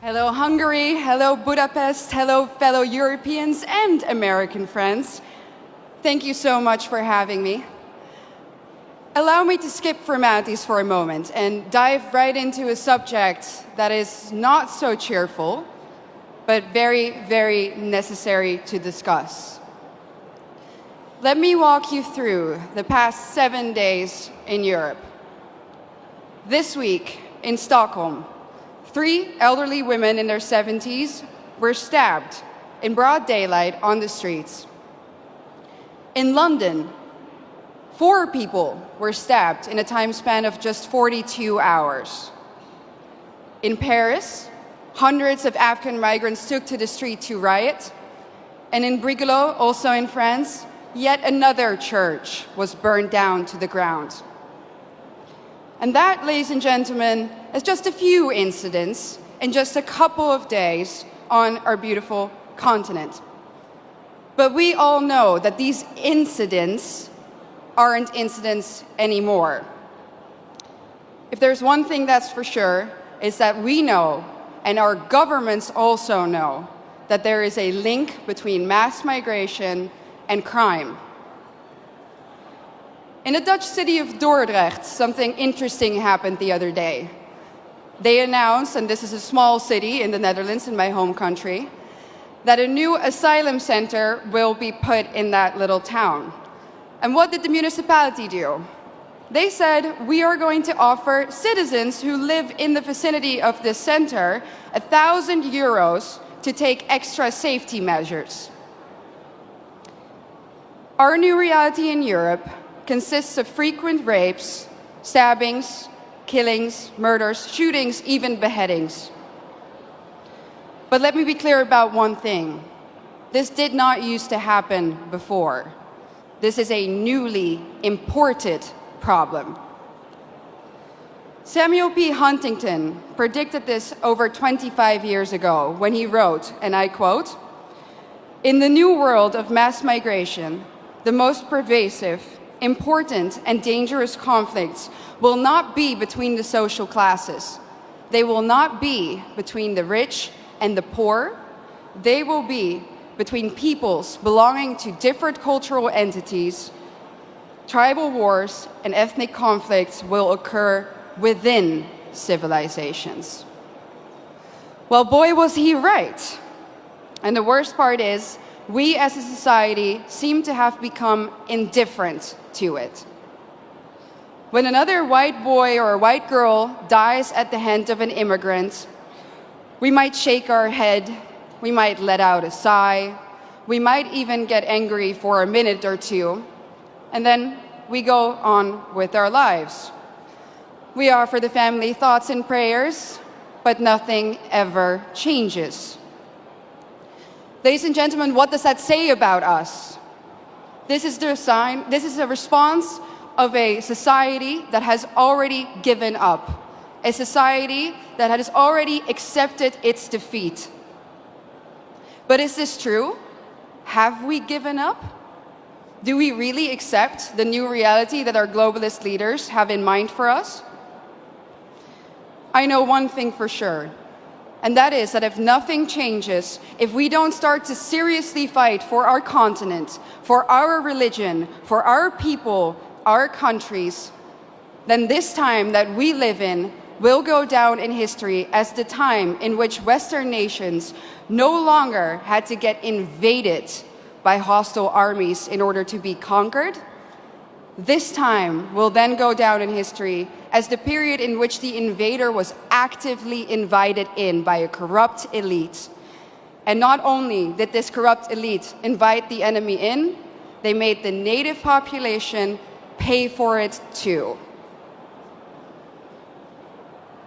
Hello Hungary, hello Budapest, hello fellow Europeans and American friends. Thank you so much for having me. Allow me to skip formalities for a moment and dive right into a subject that is not so cheerful, but very, very necessary to discuss. Let me walk you through the past 7 days in Europe. This week in Stockholm, 3 elderly women in their 70s were stabbed in broad daylight on the streets. In London, 4 people were stabbed in a time span of just 42 hours. In Paris, hundreds of Afghan migrants took to the street to riot. And in Brigalow, also in France, yet another church was burned down to the ground. And that, ladies and gentlemen, is just a few incidents in just a couple of days on our beautiful continent. But we all know that these incidents aren't incidents anymore. If there's one thing that's for sure, it's that we know, and our governments also know, that there is a link between mass migration and crime. In the Dutch city of Dordrecht, something interesting happened the other day. They announced, and this is a small city in the Netherlands, in my home country, that a new asylum center will be put in that little town. And what did the municipality do? They said, we are going to offer citizens who live in the vicinity of this center 1,000 euros to take extra safety measures. Our new reality in Europe consists of frequent rapes, stabbings, killings, murders, shootings, even beheadings. But let me be clear about one thing. This did not used to happen before. This is a newly imported problem. Samuel P. Huntington predicted this over 25 years ago when he wrote, and I quote, "In the new world of mass migration, the most pervasive, important, and dangerous conflicts will not be between the social classes. They will not be between the rich and the poor. They will be between peoples belonging to different cultural entities. Tribal wars and ethnic conflicts will occur within civilizations." Well, boy, was he right. And the worst part is, we as a society seem to have become indifferent to it. When another white boy or a white girl dies at the hand of an immigrant, we might shake our head, we might let out a sigh, we might even get angry for a minute or two, and then we go on with our lives. We offer the family thoughts and prayers, but nothing ever changes. Ladies and gentlemen, what does that say about us? This is a response of a society that has already given up, a society that has already accepted its defeat. But is this true? Have we given up? Do we really accept the new reality that our globalist leaders have in mind for us? I know one thing for sure. And that is that if nothing changes, if we don't start to seriously fight for our continent, for our religion, for our people, our countries, then this time that we live in will go down in history as the time in which Western nations no longer had to get invaded by hostile armies in order to be conquered. This time will then go down in history as the period in which the invader was actively invited in by a corrupt elite. And not only did this corrupt elite invite the enemy in, they made the native population pay for it too.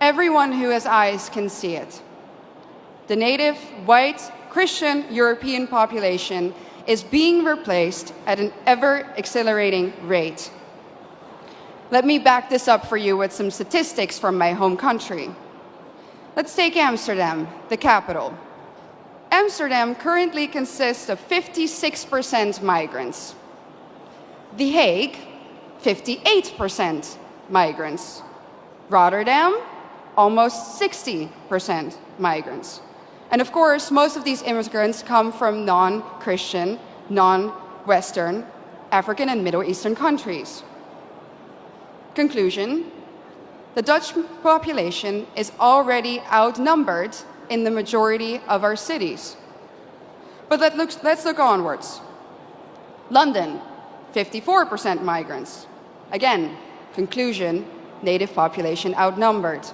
Everyone who has eyes can see it. The native, white, Christian European population is being replaced at an ever-accelerating rate. Let me back this up for you with some statistics from my home country. Let's take Amsterdam, the capital. Amsterdam currently consists of 56% migrants. The Hague, 58% migrants. Rotterdam, almost 60% migrants. And of course, most of these immigrants come from non-Christian, non-Western, African and Middle Eastern countries. Conclusion: the Dutch population is already outnumbered in the majority of our cities. But let's look onwards. London, 54% migrants. Again, conclusion, native population outnumbered.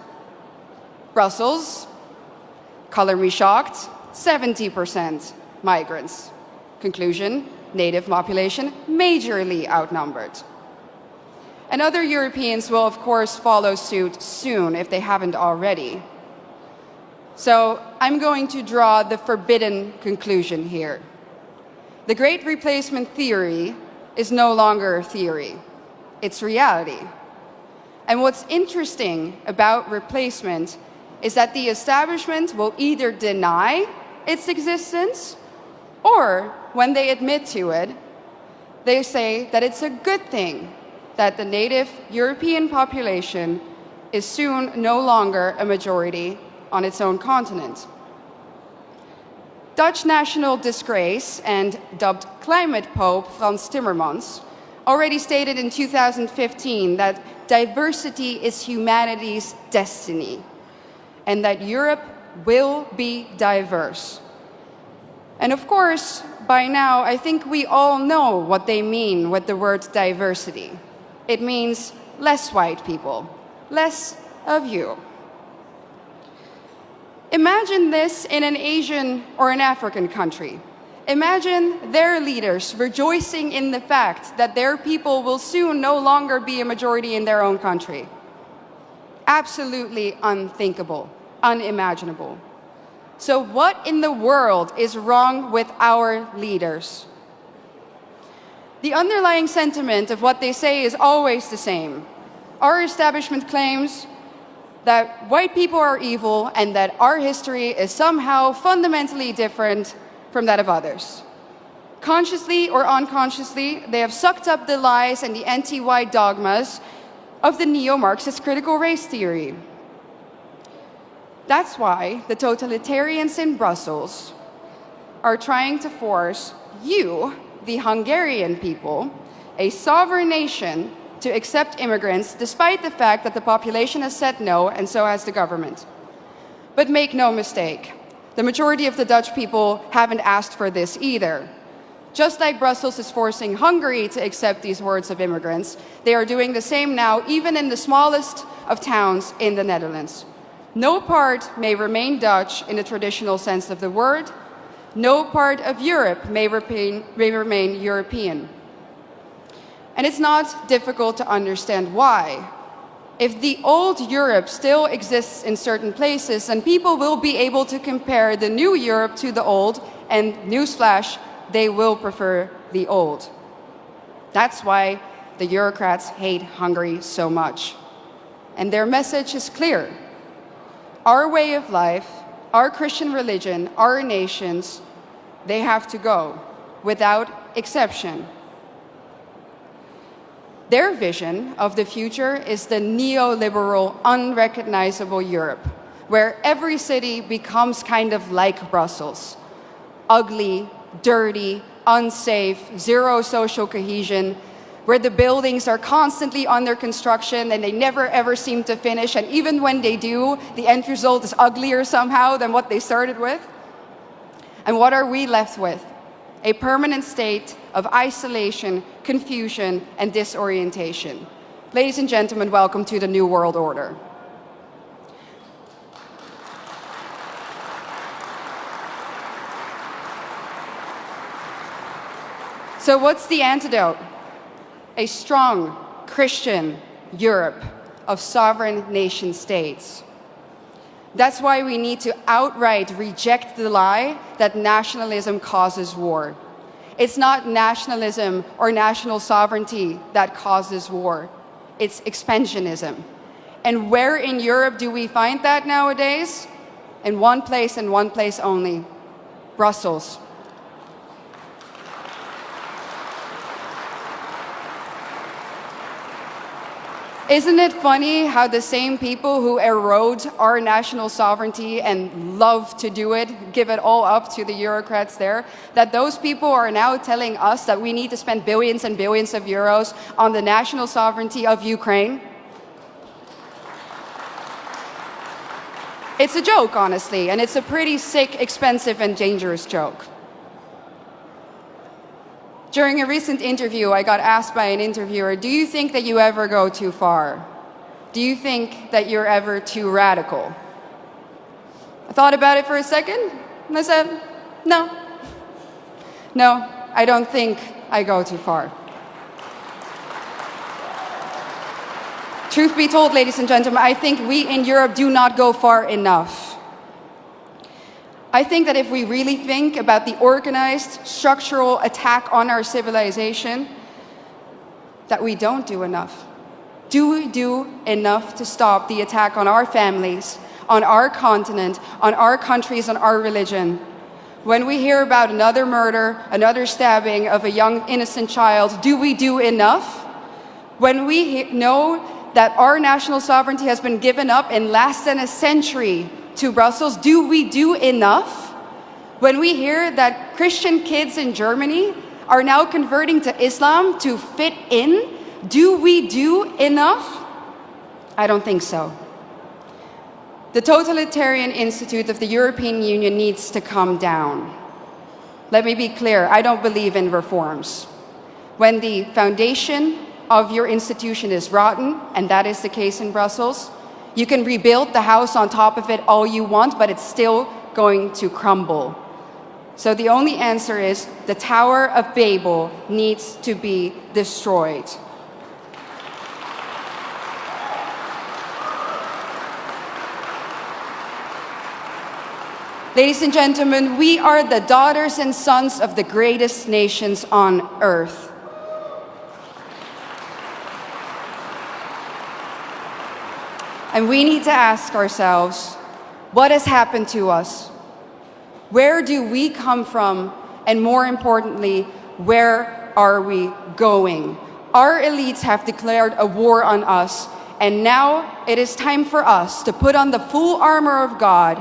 Brussels, color me shocked, 70% migrants. Conclusion, native population majorly outnumbered. And other Europeans will, of course, follow suit soon if they haven't already. So I'm going to draw the forbidden conclusion here. The Great Replacement theory is no longer a theory. It's reality. And what's interesting about replacement is that the establishment will either deny its existence, or when they admit to it, they say that it's a good thing that the native European population is soon no longer a majority on its own continent. Dutch national disgrace and dubbed climate pope Frans Timmermans already stated in 2015 that diversity is humanity's destiny and that Europe will be diverse. And of course, by now, I think we all know what they mean with the word diversity. It means less white people, less of you. Imagine this in an Asian or an African country. Imagine their leaders rejoicing in the fact that their people will soon no longer be a majority in their own country. Absolutely unthinkable, unimaginable. So what in the world is wrong with our leaders? The underlying sentiment of what they say is always the same. Our establishment claims that white people are evil and that our history is somehow fundamentally different from that of others. Consciously or unconsciously, they have sucked up the lies and the anti-white dogmas of the neo-Marxist critical race theory. That's why the totalitarians in Brussels are trying to force you, the Hungarian people, a sovereign nation, to accept immigrants despite the fact that the population has said no, and so has the government. But make no mistake, the majority of the Dutch people haven't asked for this either. Just like Brussels is forcing Hungary to accept these hordes of immigrants, they are doing the same now, even in the smallest of towns in the Netherlands. No part may remain Dutch in the traditional sense of the word. No part of Europe may remain European. And it's not difficult to understand why. If the old Europe still exists in certain places, then people will be able to compare the new Europe to the old, and newsflash, they will prefer the old. That's why the Eurocrats hate Hungary so much. And their message is clear. Our way of life, our Christian religion, our nations, they have to go, without exception. Their vision of the future is the neoliberal, unrecognizable Europe, where every city becomes kind of like Brussels. Ugly, dirty, unsafe, zero social cohesion, where the buildings are constantly under construction and they never ever seem to finish, and even when they do, the end result is uglier somehow than what they started with. And what are we left with? A permanent state of isolation, confusion, and disorientation. Ladies and gentlemen, welcome to the New World Order. So what's the antidote? A strong Christian Europe of sovereign nation states. That's why we need to outright reject the lie that nationalism causes war. It's not nationalism or national sovereignty that causes war. It's expansionism. And where in Europe do we find that nowadays? In one place and one place only: Brussels. Isn't it funny how the same people who erode our national sovereignty and love to do it, give it all up to the bureaucrats there, that those people are now telling us that we need to spend billions and billions of euros on the national sovereignty of Ukraine? It's a joke, honestly, and it's a pretty sick, expensive, and dangerous joke. During a recent interview, I got asked by an interviewer, do you think that you ever go too far? Do you think that you're ever too radical? I thought about it for a second, and I said, no. No, I don't think I go too far. Truth be told, ladies and gentlemen, I think we in Europe do not go far enough. I think that if we really think about the organized, structural attack on our civilization, that we don't do enough. Do we do enough to stop the attack on our families, on our continent, on our countries, on our religion? When we hear about another murder, another stabbing of a young innocent child, do we do enough? When we know that our national sovereignty has been given up in less than a century to Brussels, do we do enough? When we hear that Christian kids in Germany are now converting to Islam to fit in, do we do enough? I don't think so. The totalitarian institute of the European Union needs to come down. Let me be clear, I don't believe in reforms. When the foundation of your institution is rotten, and that is the case in Brussels, you can rebuild the house on top of it all you want, but it's still going to crumble. So the only answer is the Tower of Babel needs to be destroyed. Ladies and gentlemen, we are the daughters and sons of the greatest nations on earth. And we need to ask ourselves, what has happened to us? Where do we come from? And more importantly, where are we going? Our elites have declared a war on us, and now it is time for us to put on the full armor of God,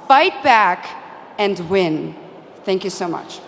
fight back, and win. Thank you so much.